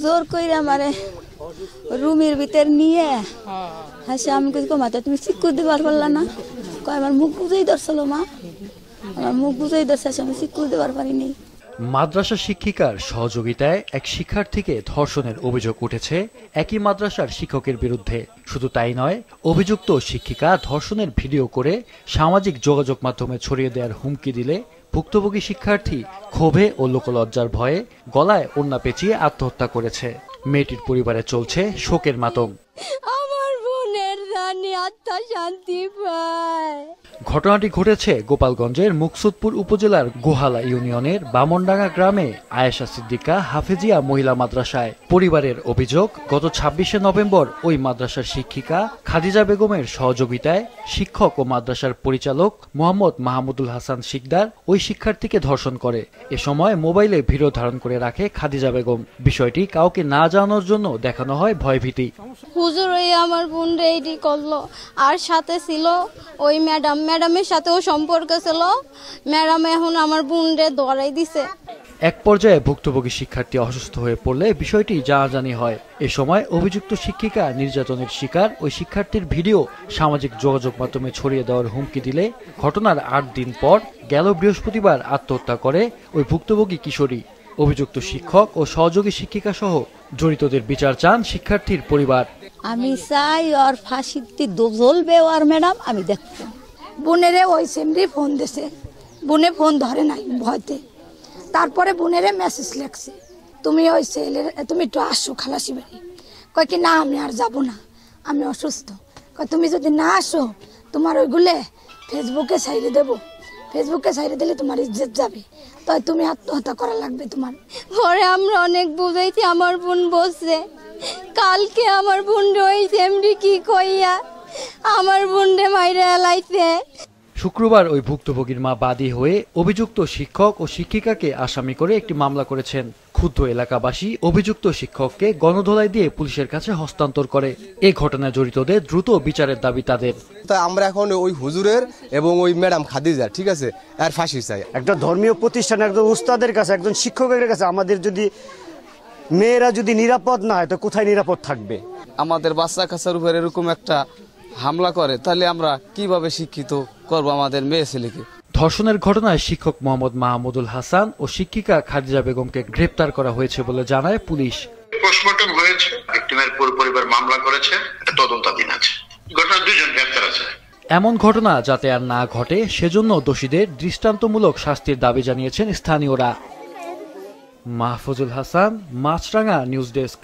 জোর কইরা আমারে রুমের ভিতর নিয়ে হাসে আমি কইছি মাতা তুমি শিক্ষক দিবার পারলা না, কয় আমার মুখ বুঝেই ধরছিল মা, আমার মুখ বুঝেই ধরছে, আমি শিক্ষক দিবার পারিনি। মাদ্রাসা শিক্ষিকার সহযোগিতায় এক শিক্ষার্থীকে ধর্ষণের অভিযোগ উঠেছে একই মাদ্রাসার শিক্ষকের বিরুদ্ধে। শুধু তাই নয়, অভিযুক্ত শিক্ষিকা ধর্ষণের ভিডিও করে সামাজিক যোগাযোগ মাধ্যমে ছড়িয়ে দেওয়ার হুমকি দিলে ভুক্তভোগী শিক্ষার্থী ক্ষোভে ও লোকলজ্জার ভয়ে গলায় ওড়না পেঁচিয়ে আত্মহত্যা করেছে। মেয়েটির পরিবারে চলছে শোকের মাতম। আমার বোনের জানি আত্মা শান্তি পায়। ঘটনাটি ঘটেছে গোপালগঞ্জের মুকসুদপুর উপজেলার গোহালা ইউনিয়নের বামনডাঙ্গা গ্রামে আয়েশা সিদ্দিকা হাফেজিয়া মহিলা মাদ্রাসায়। পরিবারের অভিযোগ, গত ২৬শে নভেম্বর ওই মাদ্রাসার শিক্ষিকা খাদিজা বেগমের সহযোগিতায় শিক্ষক ও মাদ্রাসার পরিচালক মোহাম্মদ মাহমুদুল হাসান শিকদার ওই শিক্ষার্থীকে ধর্ষণ করে। এ সময় মোবাইলে ভিডিও ধারণ করে রাখে খাদিজা বেগম। বিষয়টি কাউকে না জানানোর জন্য দেখানো হয় ভয়ভীতি। হুজুর ওই আমার বোন রেডি করলো, আর সাথে ছিল ওই ম্যাডামের সাথেও সম্পর্ক ছিল, ম্যাডাম এখন আমার বোন রে ধরাই দিছে। এক পর্যায়ে ভুক্তভোগী শিক্ষার্থী অসুস্থ হয়ে পড়লে বিষয়টি জানাজানি হয়। এ সময় অভিযুক্ত শিক্ষিকা নির্যাতনের শিকার ওই শিক্ষার্থীর ভিডিও সামাজিক যোগাযোগ মাধ্যমে ছড়িয়ে দেওয়ার হুমকি দিলে ঘটনার ৮ দিন পর গেল বৃহস্পতিবার আত্মহত্যা করে ওই ভুক্তভোগী কিশোরী। অভিযুক্ত শিক্ষক ও সহযোগী শিক্ষিকা সহ জড়িতদের বিচার চান শিক্ষার্থীর পরিবার। আমি চাই ওর ফাঁসিতে জ্বলবে ওর ম্যাডাম, আমি দেখবো। বোনেরে ওই সেমরি ফোন দিছে, বোনে ফোন ধরে নাই ভয়তে, তারপরে বোনেরে মেসেজ লেখছে তুমি ওই ছেলের তুমি একটু আসো খালাসি বাড়ি। কয় কি না আমি আর যাব না, আমি অসুস্থ। কয় তুমি যদি না আসো তোমার ওইগুলো ফেসবুকে ছাইড়ে দেবো, ফেসবুকে ছাইড়ে দিলে তোমার ইজ্জত যাবে, তাই তুমি আত্মহত্যা করা লাগবে তোমার। পরে আমরা অনেক বুঝাইছি, আমার বোন বসছে কালকে আমার বোন রয়েছে এমনি কি কইয়া আমার বোনরে মাইরে এলাইছে। শুক্রবার ওই ভুক্তভোগীর মা বাদী হয়ে অভিযুক্ত শিক্ষক ও শিক্ষিকাকে আসামি করে একটি মামলা করেছেন। ক্ষুব্ধ এলাকাবাসী অভিযুক্ত শিক্ষককে গণধোলাই দিয়ে পুলিশের কাছে হস্তান্তর করে। এই ঘটনায় জড়িতদের দ্রুত বিচারের দাবি তাদের। আমরা এখন ওই হুজুরের এবং ওই ম্যাডাম খাদিজা, ঠিক আছে, আর ফাঁসি চাই। একটা ধর্মীয় প্রতিষ্ঠান, একজন উস্তাদের কাছে, একজন শিক্ষকের কাছে আমাদের যদি মেয়েরা যদি নিরাপদ না হয় তো কোথায় নিরাপদ থাকবে? আমাদের বাচ্চা কাচ্চার উপর এরকম একটা হামলা করে, তাহলে আমরা কিভাবে শিক্ষিত করব আমাদের মেয়ে ছেলেকে? ধর্ষণের ঘটনায় শিক্ষক মোহাম্মদ মাহমুদুল হাসান ও শিক্ষিকা খাদিজা বেগমকে গ্রেপ্তার করা হয়েছে বলে জানায় পুলিশ। পোস্টমর্টম হয়েছে, ভিকটিমের পরিবার মামলা করেছে, তদন্তাধীন আছে। ঘটনা 2 জন গ্রেপ্তার আছে। এমন ঘটনা যাতে আর না ঘটে সেজন্য দোষীদের দৃষ্টান্তমূলক শাস্তির দাবি জানিয়েছেন স্থানীয়রা। মাহফুজুল হাসান, মাছরাঙা নিউজ ডেস্ক।